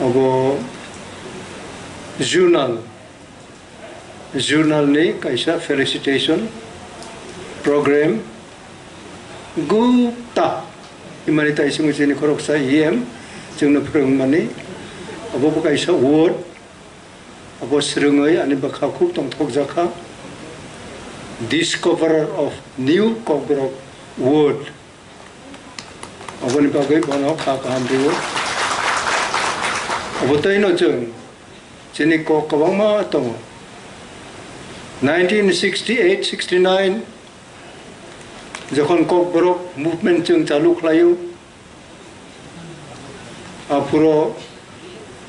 अब जर्नल ने कैसा फेलिसिटेशन प्रोग्राम गुप्ता इमानी ताइसिंग जेने खरकसा EM जोंनो फोरोंमाने अब कैसा वर्ड अब स्रोङै अनि बखाखु तंथक जाखा discoverer of new Kokborok word aboni bagai bono kha kaham riwo abotaino jeng jeni ko kawangma tong 1968-69 যখন Kokborok movement जों चालू खालायो आपुरो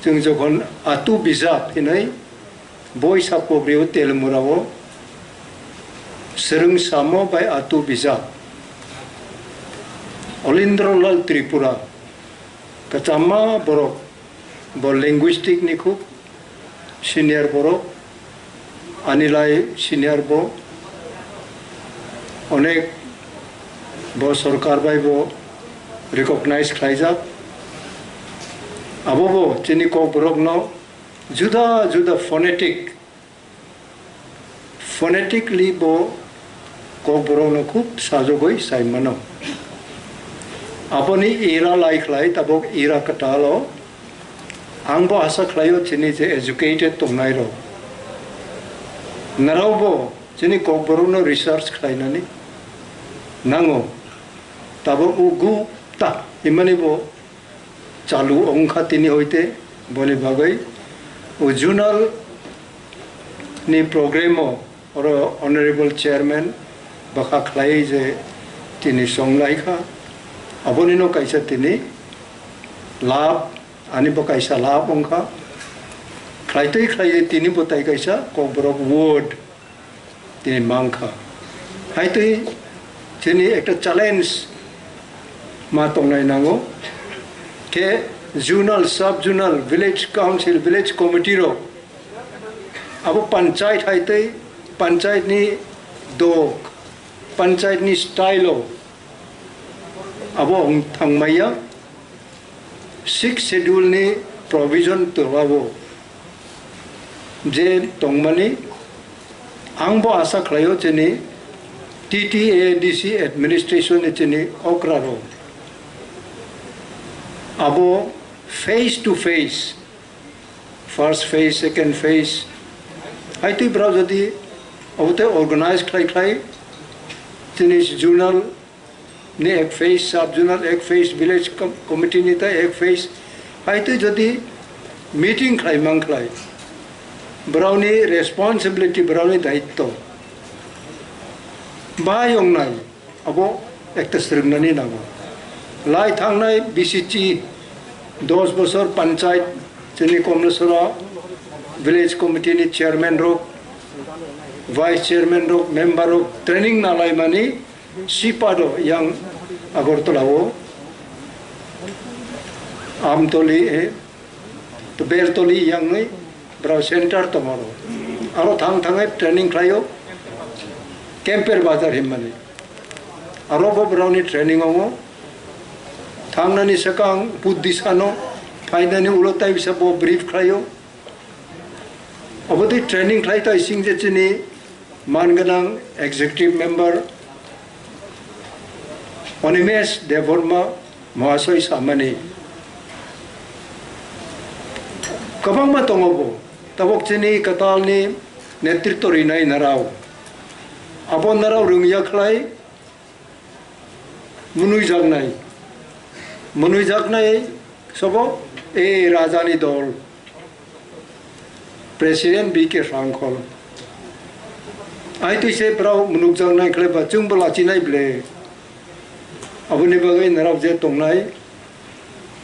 जों जखन आतु बिजाब हिनै बयसा पग्रियो तेलमुरावो Serung Samo by Atu Biza Olindrolal Tripura Katama Borok Bo linguistic Niku Senior Borok Anilai Senior Bo Onek Bo Sorkar by Bo recognized Klaiza Abobo Tiniko Borok no Juda phonetically Bo Kokborok no खूब साजोगोई साइमनो अपनी इरा लाइक लाई तबोक इरा कटालो आंबो आशा खलायो चिनी जे एजुकेटेड तोंनाइरो नरावबो चिनी Kokborok no रिसर्च खलाइनानी नांगो तबो उगु ता इमानी बो चालू अंखा तिनी होइते बोले बागै उजुनल नि प्रोग्रामो और ऑनरेबल चेयरमैन बखा खलाई जे तिनी संलाइखा अबोनिनो कैसा तिनी लाभ आनी बो कैसा लाभ अंखा खलाइते तिनी बताई कैसा Kokborok वर्ड तिनी मांखा हाइते तिनी एक चैलेंज मा तंनाय नांगो के zonal sub zonal village council village committee रो अब पंचायत हाइते पंचायत नि दोक पंचायत नि स्टाइलो अब थांमाया 6 शेड्यूल नि प्रोविजन तोरावो जे तंगमानि आंबो आशा खलायो जेनि TTADC एडमिनिस्ट्रेशन जेनि ओक्रारो अब face to face first face second face हाइते ब्राउ जदि अबते ऑर्गेनाइज खाई तिनी जूनल ने एक फेस सब जूनल एक फेस विलेज कमिटी ने एक फेस हाइते जदि मीटिंग खाई मंगलाई ब्राउनी रेस्पॉन्सिबिलिटी ब्राउनी दायित्व बायोंगनाय अब एक तस्रगनानी नागो लाई थांनाय BCT 10 बोसोर पंचायत जोंनि कमलेश्वरा विलेज कमिटी नि चेयरमैन रो वाइस चेयरमैन रो मेंबर रो ट्रेनिंग नालाय मानी सिपादो yang Agartalawo Amtoli to Bertoli yang नै ब्राउ सेंटर tomorrow aro थांगै ट्रेनिंग खायो कैंपर बाजार Himani aro bo brownie training आव थांनानि सकां बुद्धिसानो फाइनानि उलताय बिसा बो ब्रीफ खायो अबदि ट्रेनिंग खायता इसिं जेचिनि मानगोनां एग्जीक्यूटिव मेंबर अनिमेश देववर्मा महाशय सामानि कबांमा दङबो तबकचिनि कतालनि नेतृत्व रिनाय नाराव आबो नाराव रोंया खलाय मुनुय जागनाय सबो ए राजानि दल प्रेसिडेंट BK Rangkhol आइते से ब्राउ मुनुक जागनाय खलाय बा जोंबो लाचिनाय ब्ले अबनि बागै नाराव जे तंनाय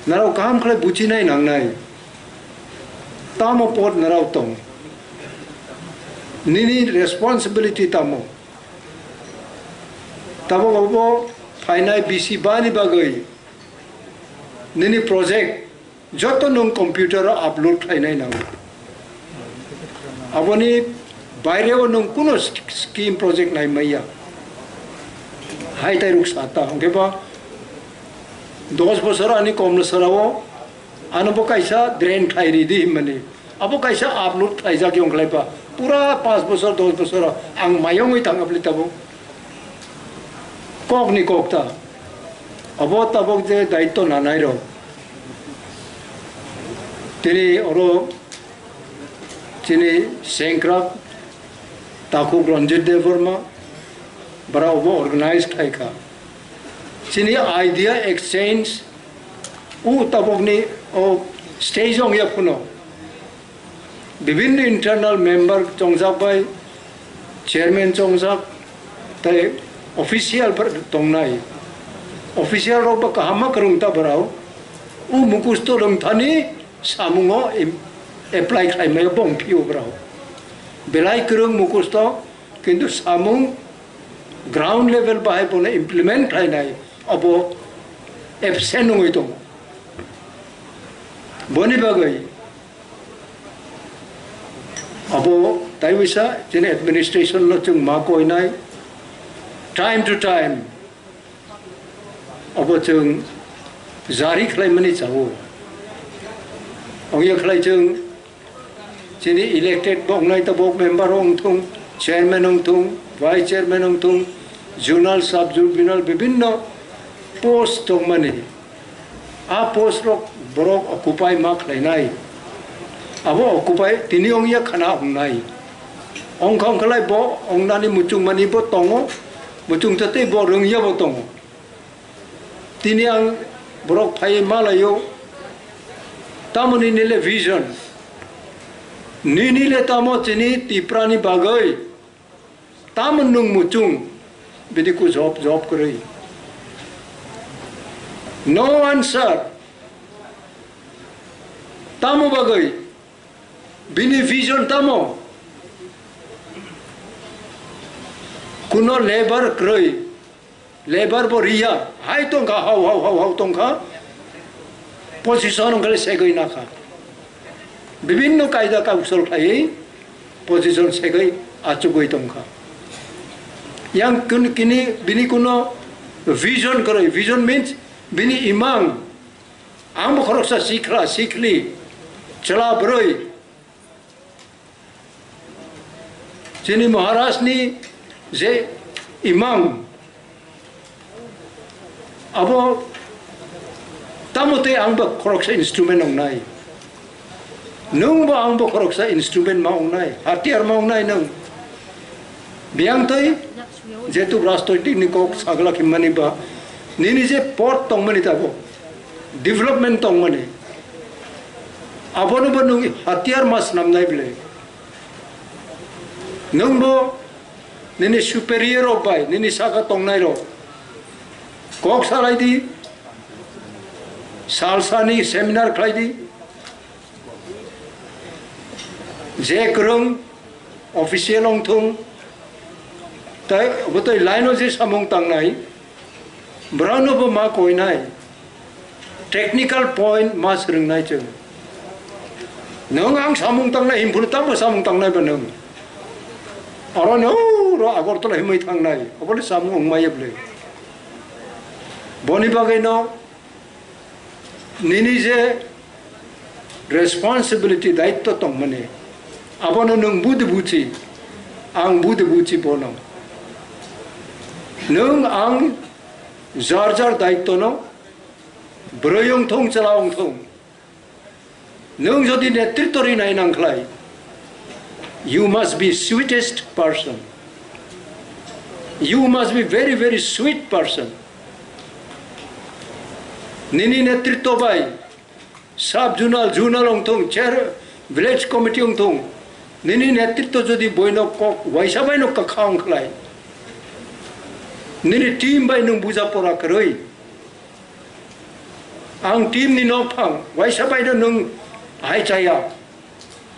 नाराव काम खलाय बुचिनाय नांनाय तामो पद नाराव तंग निनि रेस्पॉन्सिबिलिटी तामो ताबो गबो फाइनाय BC बानि बागै निनि प्रोजेक्ट जत नों कंप्यूटर अपलोड खालायनाय नांगौ अबनि बायरेव नों कुनो स्कीम प्रोजेक्ट नाय मैया हाइताय रुक साता अंकेबा 10 बोसोर आनि कमलेश्वराव अनबो कैसा ड्रेन खाई रही दी मनी अब कैसा अपलोड खाई जा क्यों खलाई पा पूरा 5 बছर 10 बছर आं मायों ही तंग अपने तबो कॉक नहीं कॉक था अब तबो जे दायित्व ना नहीं रो तेरी और तेरी सेंक्राक ताकू रंजित देव वर्मा बड़ा वो ऑर्गेनाइज्ड है का तेरी आइडिया एक्सचेंज उ तबो ने ओ स्टेज होंगे अपनो विभिन्न इंटरनल मेंबर चौंजाक भाई चेयरमैन चौंजाक ते ऑफिशियल पर तोंगनाई ऑफिशियल रोग कहाँ मा करूँता बराव उ मुकुस तो रंगथानी सामुंगो एप्लाई खाई में बोंग पियो बराव बेलाई करूँ मुकुस तो किंतु सामुंग ग्राउंड लेवल बाहे बोले इम्प्लीमेंट खाई नहीं अब एब्सेंट हुई तो बनी बागई अब ताइविसा जिन एडमिनिस्ट्रेशन लो चुंग मा कोई नहीं टाइम टू टाइम अब चुंग जारी खलाई मनी चाहो और ये खलाई चुंग जिन इलेक्टेड बोंग नहीं तो बोंग मेंबर होंग तुम चेयरमैन होंग तुम वाइस चेयरमैन होंग तुम जोनल सब जोनल विभिन्न पोस्ट तो मनी आ पोस्ट रो बरो ऑक्युपाई मा खलाई नहीं अब ऑक्युपाई तिनी ओंगिया खाना होंनाई ओंखां खलाई बो ओंनानी मुचुंग मनी बो तोंगो मुचुंग तते बो रंगिया बो तोंगो तिनी आं बरक फाइ मालायो तामनि निले विजन निनिले तामो चिनी तिप्रानी बागै तामन नुंग मुचुंग बिदि को जॉब करै नो आंसर तामो बागै बिनी विजन तामो कुनो लेबर क्रय लेबर बो रिया हाई तोंखा हाउ तोंखा पोजिशन ओंखले सेगै नाखा विभिन्न कायदा काउसल खायै पोजिशन सेगै आचुगै तोंखा yang kini bini kuno vision क्रय vision means bini imang आम खरकसा सिखला सिखली चला बरई जिनी महाराष्ट्रनी जे इमाम अब तामते आंब खरकसा इंस्ट्रूमेंट होंनाय नोंबो आंब खरकसा इंस्ट्रूमेंट मावनाय हाथियार मावनाय नों बियांतै जेतु राष्ट्रनीति निको सागला खिमनि बा निनि जे पोर्ट तंगमनि ताबो डेवलपमेंट तंगमनि आबोनो बनु हाथियार मास नामनाय बिले नोंबो निनि सुपेरियर ऑफ बाय निनि सागा तंगनाय रो कक सालायदि सालसानि सेमिनार खालायदि जे करं ऑफिशियल अंथुं ताई बतई लाइनो जे सामुंग तांगनाय ब्राउनबो मा कोइनाय टेक्निकल पॉइंट मा सोलोंनाय जों नों आं सामुंग तांनाय हिमफुर तांबो सामुंग तांनाय बा नों आरो नो रो आगरतला हिमै थांनाय अबले सामुंग मायबले बनि बागैनो निनि जे रेस्पॉन्सिबिलिटी दायित्व तंगमने आबनो नों बुद बुचि आं बुद बुचि बनो नों आं जार जार दायित्व न ब्रयं थं चलावं थं नों जदि नेतृत्वरि नाय नांख्लाय you must be sweetest person you must be very very sweet person निनी नेतृत्व बाय सब जुनाल अंथं चेयर विलेज कमिटी अंथं निनी नेतृत्व जदि बयनो कक वाइसा बायनो कखां खलाय निनी टीम बाय नों बुजा परा करै आं टीम नि न फां वाइसा बायनो नों हाय चाया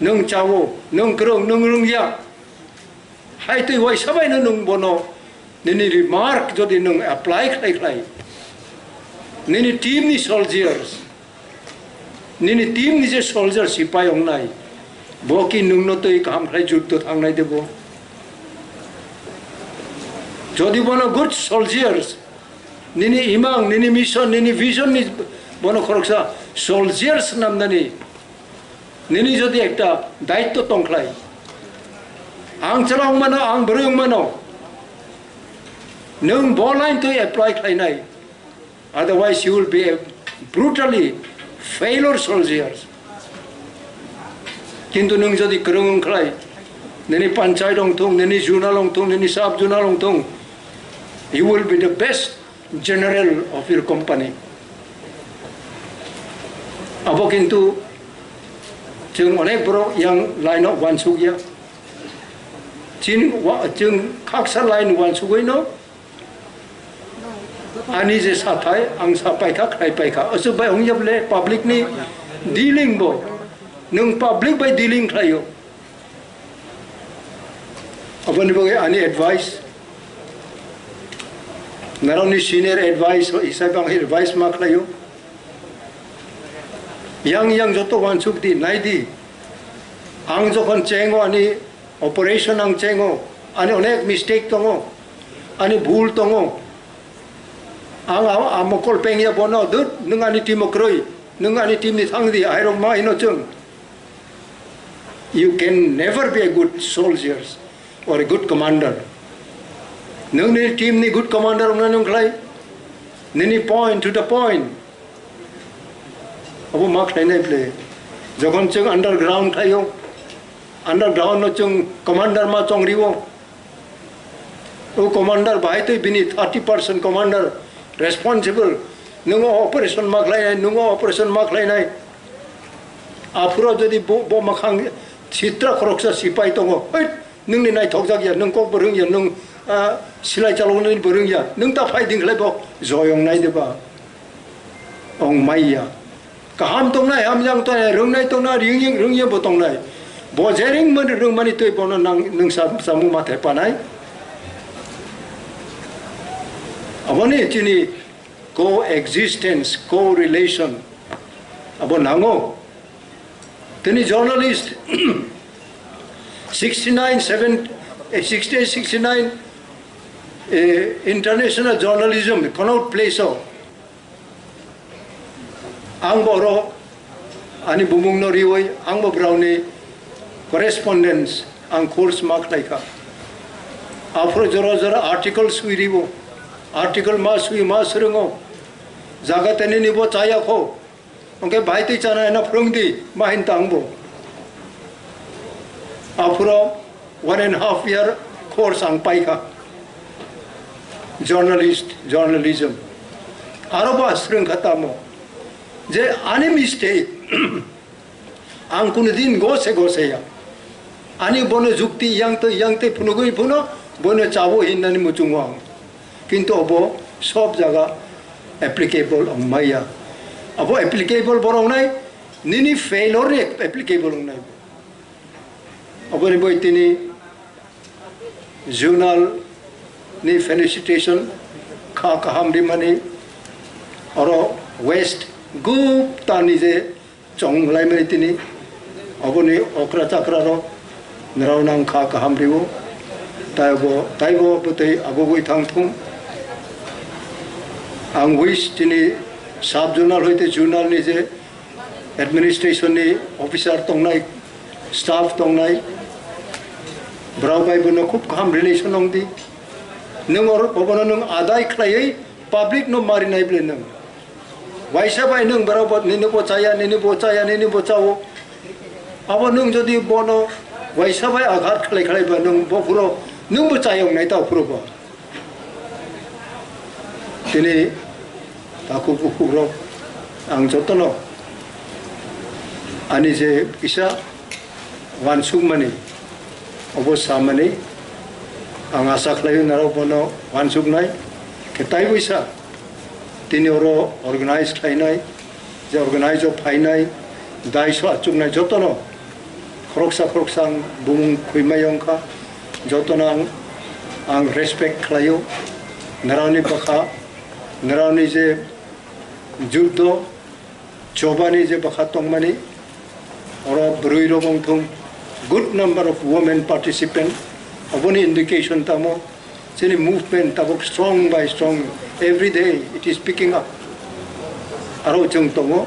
नों चावो नों करं नों रोंगिया हाय तै वाइसा बायनो नों बनो निनी रिमार्क जदि नों एप्लाइ खालाय निनी टीम नि सोल्जर्स निनी टीम नि जे सोल्जर सिपाय होंनाय बकी नोंनो तै काम खालाय जुद्ध थांनाय देबो जदि बनो गुड सोल्जर्स निनी इमां निनी मिशन निनी विजन नि बनो खरकसा soldiers namdani nini jodi ekta daitto tongklai ang chalong mano ang berung mano nung boline to apply klai otherwise you will be a brutally failure soldiers kintu nung jodi kerung klai nini panchayat long thong nini juna long thong nini sab juna long thong you will be the best general of your company abo kintu jeng onek bro yang line of one sugya jeng kaksa line one sugoi no ani je sathai ang sapai ka khai pai ka asu bai hong yab le public ni dealing bo nung public by dealing khayo abani boge ani advice naroni senior advice isai bang advice ma khayo yang joto wan suk di nai di ang jokon chengo ani operation ang chengo ani onek mistake tongo ani bhul tongo ang amokol pengya bono dut nung ani team okroi nung ani team ni thang di airo ma ino chung you can never be a good soldier or a good commander nung ni team ni good commander nung klai nini point to the point abo mak nai nai ple jokon chung underground khayo underground no chung commander ma chong riwo o commander bai to bini 30% commander responsible nungo operation maklai nai apuro jodi bo makhang chitra khoroksa sipai tongo nung ni nai thokjak ya nung kok berung ya nung silai chalong ni berung ya nung ta fighting lai bo zoyong nai de ba ong mai ya kaham tong nai ham yang to rung nai tong na ring ye bo tong nai bo jering man rung mani toi bono nung samu ma the pa nai abone chini coexistence co-relation abo nango teni journalist 69 international journalism cannot place so ang boro ani bumung no riwoi ang bo browni correspondence ang course mark laika afro jora articles we riwo article mas rungo jaga tani ni bo chaya kho onke bhai ti chana na frungdi mahin tangbo afro 1.5 year course ang paika journalism aroba srung khatamo je ani mistake ang kunudin gose ya ani bono jukti yang te punugui puno bono chabo hinani muchungwang kintu abo sob jaga applicable ong maya abo applicable borong nai nini failure applicable ong nai abo ni boy tini journal ni felicitation kha kaham di mani oro west gup tani je chong lai mani tini abo ni okra chakra ro narawnang kha kaham riwo taibo putei abo goi thang thung ang wish tini sub journal hoite journal ni je administration ni officer tong nai staff tong nai brau bai bono khup kham relation ong di nung or obono nung adai khlai public no mari nai ble nung waisa bai nung brau bot nini bochao abo nung jodi bono waisa bai aghat khlai ba nung bo puro nung bochayong nai ta puro ba tini taku pukuro ang jotono ani je isa wansuk mani obo samani ang asak layo naro bono wansuk nai ketai bisa tini oro organize khai nai je organize of phai nai daiso achuk nai jotono khroksang bung khuimayong ka jotono ang respect khlayo narani pakha narani je judo chobani je pakha tongmani oro bruiro bongthung good number of women participant aboni indication tamo chini movement tabok strong by strong every day it is picking up aro chung tongo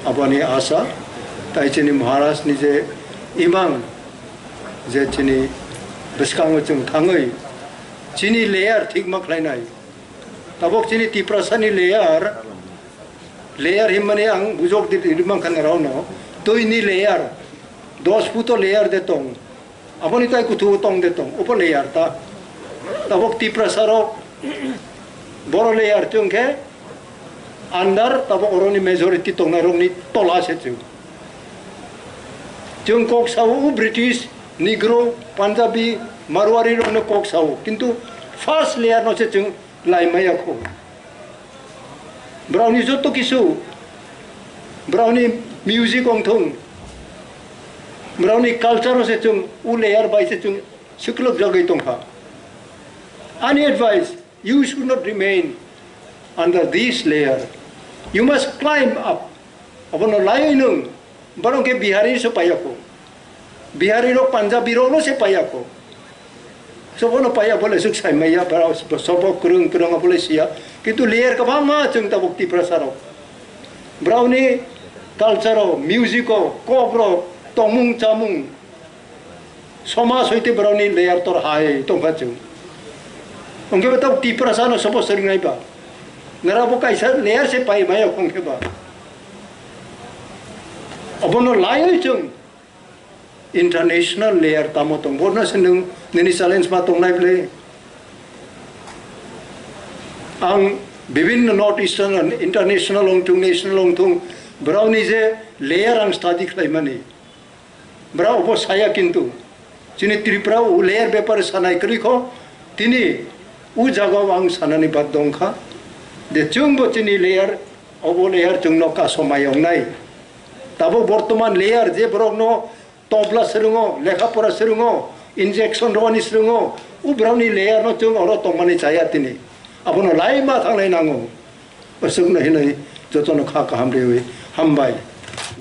abani asa tai chini Maharashtra ni je imang je chini beskang chung thangai chini layer thik mak lainai tabok chini tiprasani layer himani ang bujok di imang kan rao no to ini layer 10 puto layer de tong abani tai kutu tong de tong upar layer ta tabok tiprasaro boro layer chung ke under tabok oroni majority tong na rong ni tola se chung kok sau British Negro Punjabi Marwari rong no kok sau kintu first layer no se chung lai maya ko brownie joto kisu brownie music ong thong brownie culture no se chung u layer bai se chung siklok jagai tong kha any advice you should not remain under this layer you must climb up abono lai nung barong ke bihari so payako bihari ro punjabi ro no se payako sobono paya boleh sukses maya barang sobok kurung boleh sia kitu layer ka bama chung ta bukti prasaro brownie culture music ko tomung chamung soma soite brownie layer tor hai to bachung ongke betau ti prasano sobo sering nai ba ngara bo kaisa layer se pai maya ongke ba abono lai chung international layer tamotong borna senung nini challenge ma tong nai ble ang bibin north eastern and international long tung national long tung brownie je layer ang study klai mani brau bo saya kintu chini tripura u layer paper sanai kri kho tini u jaga wang sanani bad dong kha de chung bo chini layer obo layer chung no ka somayong nai tabo bortoman layer je brok no topla serungo lekha pora serungo injection roni serungo u brownie layer no chung oro tongmani chaya tini abono lai ma thang lai nango pasung na hinai jotono kha ka hamre we hambai